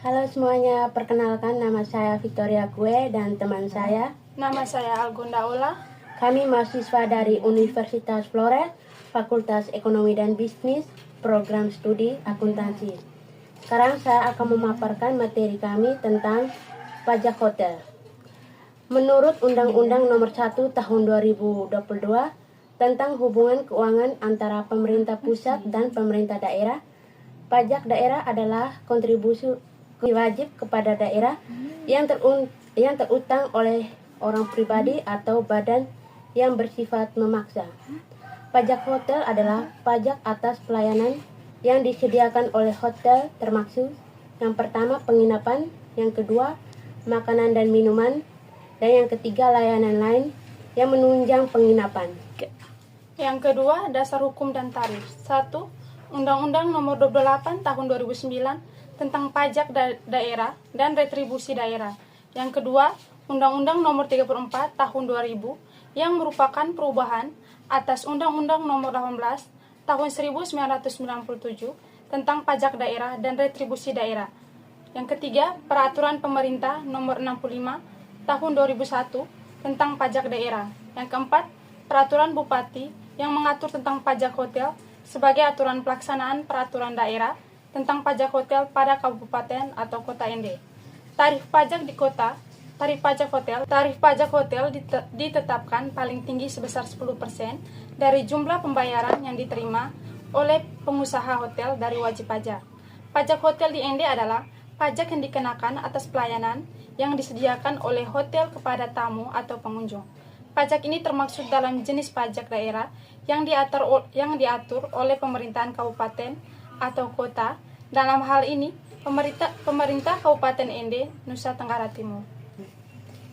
Halo semuanya, perkenalkan nama saya Victoria Kue dan teman saya. Nama saya Algonda Ola. Kami mahasiswa dari Universitas Flores, Fakultas Ekonomi dan Bisnis, Program Studi Akuntansi. Sekarang saya akan memaparkan materi kami tentang pajak hotel. Menurut Undang-Undang Nomor 1 Tahun 2022 tentang hubungan keuangan antara pemerintah pusat dan pemerintah daerah, pajak daerah adalah kontribusi wajib kepada daerah yang terutang oleh orang pribadi atau badan yang bersifat memaksa. Pajak hotel adalah pajak atas pelayanan yang disediakan oleh hotel, termasuk yang pertama penginapan, yang kedua makanan dan minuman, dan yang ketiga layanan lain yang menunjang penginapan. Yang kedua, dasar hukum dan tarif. 1. Undang-Undang Nomor 28 Tahun 2009 tentang pajak daerah dan retribusi daerah. Yang kedua, Undang-Undang Nomor 34 Tahun 2000 yang merupakan perubahan atas Undang-Undang Nomor 18 Tahun 1997 tentang pajak daerah dan retribusi daerah. Yang ketiga, Peraturan Pemerintah Nomor 65 Tahun 2001 tentang pajak daerah. Yang keempat, Peraturan Bupati yang mengatur tentang pajak hotel sebagai aturan pelaksanaan peraturan daerah tentang pajak hotel pada kabupaten atau kota ND. Tarif pajak di kota, tarif pajak hotel ditetapkan paling tinggi sebesar 10% dari jumlah pembayaran yang diterima oleh pengusaha hotel dari wajib pajak. Pajak hotel di ND adalah pajak yang dikenakan atas pelayanan yang disediakan oleh hotel kepada tamu atau pengunjung. Pajak ini termasuk dalam jenis pajak daerah yang diatur oleh pemerintahan kabupaten atau kota. Dalam hal ini, pemerintah Kabupaten ND, Nusa Tenggara Timur.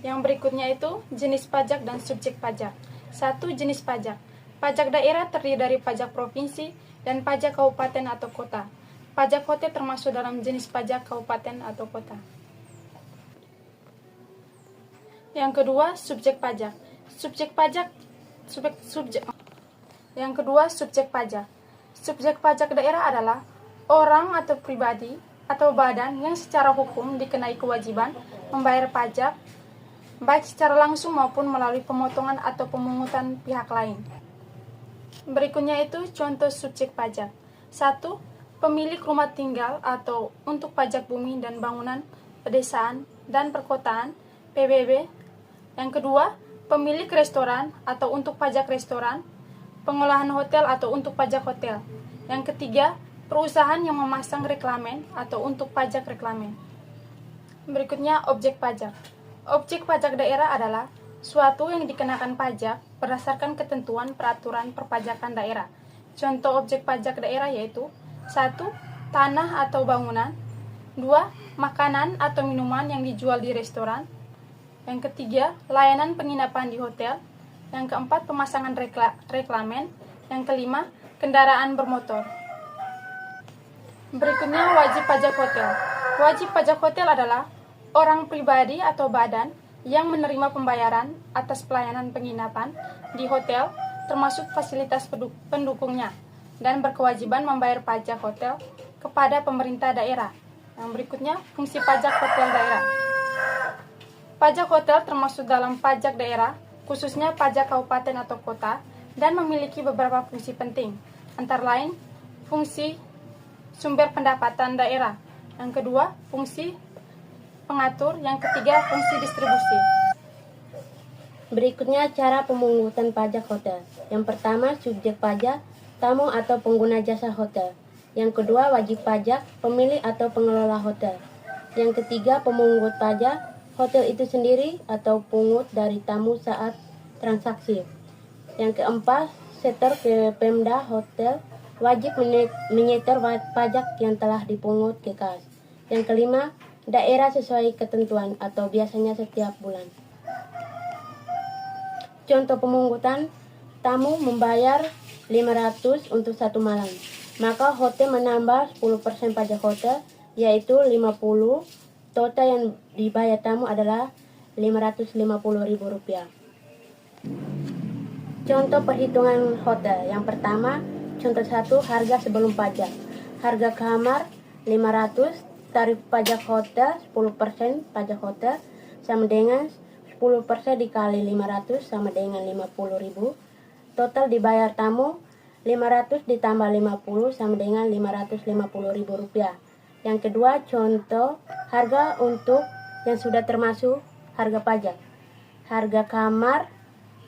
Yang berikutnya itu jenis pajak dan subjek pajak. 1. Jenis pajak. Pajak daerah terdiri dari pajak provinsi dan pajak kabupaten atau kota. Pajak hotel termasuk dalam jenis pajak kabupaten atau kota. Yang kedua, subjek pajak. Yang kedua, subjek pajak. Subjek pajak daerah adalah orang atau pribadi atau badan yang secara hukum dikenai kewajiban membayar pajak baik secara langsung maupun melalui pemotongan atau pemungutan pihak lain. Berikutnya itu contoh subjek pajak. 1. Pemilik rumah tinggal atau untuk pajak bumi dan bangunan pedesaan dan perkotaan PBB. Yang kedua, pemilik restoran atau untuk pajak restoran, pengolahan hotel atau untuk pajak hotel. Yang ketiga, perusahaan yang memasang reklamen atau untuk pajak reklamen. Berikutnya, objek pajak. Objek pajak daerah adalah suatu yang dikenakan pajak berdasarkan ketentuan peraturan perpajakan daerah. Contoh objek pajak daerah yaitu 1. Tanah atau bangunan. 2. Makanan atau minuman yang dijual di restoran. Yang ketiga, layanan penginapan di hotel. Yang keempat, pemasangan reklamen. Yang kelima, kendaraan bermotor. Berikutnya, wajib pajak hotel. Wajib pajak hotel adalah orang pribadi atau badan yang menerima pembayaran atas pelayanan penginapan di hotel, termasuk fasilitas pendukungnya, dan berkewajiban membayar pajak hotel kepada pemerintah daerah. Yang berikutnya, fungsi pajak hotel daerah. Pajak hotel termasuk dalam pajak daerah, khususnya pajak kabupaten atau kota, dan memiliki beberapa fungsi penting, antara lain fungsi sumber pendapatan daerah. Yang kedua, fungsi pengatur. Yang ketiga, fungsi distribusi. Berikutnya cara pemungutan pajak hotel. Yang pertama, subjek pajak, tamu atau pengguna jasa hotel. Yang kedua, wajib pajak, pemilik atau pengelola hotel. Yang ketiga, pemungut pajak, hotel itu sendiri atau pungut dari tamu saat transaksi. Yang keempat, setor ke Pemda hotel, wajib menyetor pajak yang telah dipungut ke kas. Yang kelima, daerah sesuai ketentuan atau biasanya setiap bulan. Contoh pemungutan, tamu membayar 500 untuk satu malam, maka hotel menambah 10% pajak hotel, yaitu 50. Total yang dibayar tamu adalah Rp550.000. Contoh perhitungan hotel. Yang pertama, contoh 1, harga sebelum pajak. Harga kamar 500, tarif pajak hotel 10% pajak hotel sama dengan 10% dikali 500 sama dengan 50.000. Total dibayar tamu 500 ditambah 50 sama dengan 550.000 rupiah. Yang kedua, contoh harga untuk yang sudah termasuk harga pajak. Harga kamar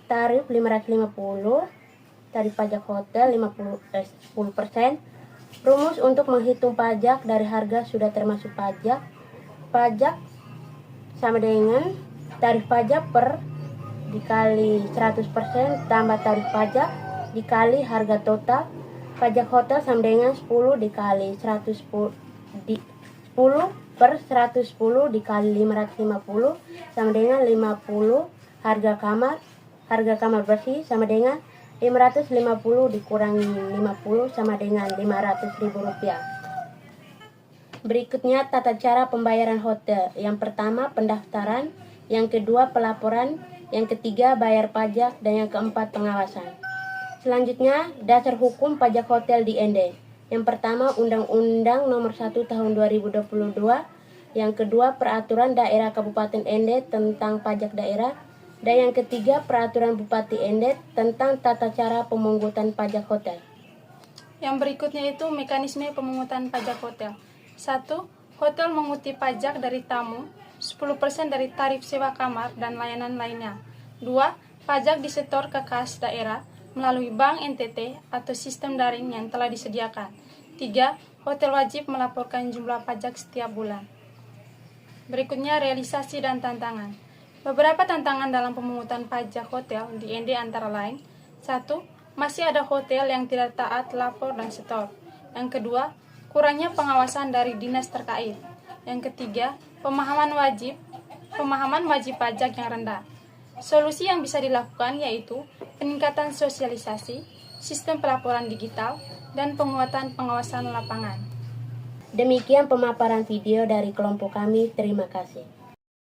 tarif 550, tarif pajak hotel 10%. Rumus untuk menghitung pajak dari harga sudah termasuk pajak. Pajak sama dengan tarif pajak per dikali 100% tambah tarif pajak dikali harga total. Pajak hotel sama dengan 10 dikali 110 10 per 110 dikali 550 sama dengan 50. Harga kamar bersih sama dengan 550 dikurangi 50 sama dengan 500.000 rupiah. Berikutnya tata cara pembayaran hotel. Yang pertama pendaftaran, yang kedua pelaporan, yang ketiga bayar pajak, dan yang keempat pengawasan. Selanjutnya dasar hukum pajak hotel di ND. Yang pertama Undang-Undang Nomor 1 Tahun 2022. Yang kedua Peraturan Daerah Kabupaten ND tentang pajak daerah. Dan yang ketiga Peraturan Bupati ND tentang tata cara pemungutan pajak hotel. Yang berikutnya itu mekanisme pemungutan pajak hotel. 1. Hotel menguti pajak dari tamu 10% dari tarif sewa kamar dan layanan lainnya. 2. Pajak disetor ke kas daerah melalui bank NTT atau sistem daring yang telah disediakan. 3. Hotel wajib melaporkan jumlah pajak setiap bulan. Berikutnya realisasi dan tantangan. Beberapa tantangan dalam pemungutan pajak hotel di ND antara lain. 1. Masih ada hotel yang tidak taat lapor dan setor. Yang kedua, kurangnya pengawasan dari dinas terkait. Yang ketiga, pemahaman wajib pajak yang rendah. Solusi yang bisa dilakukan yaitu peningkatan sosialisasi, sistem pelaporan digital, dan penguatan pengawasan lapangan. Demikian pemaparan video dari kelompok kami. Terima kasih.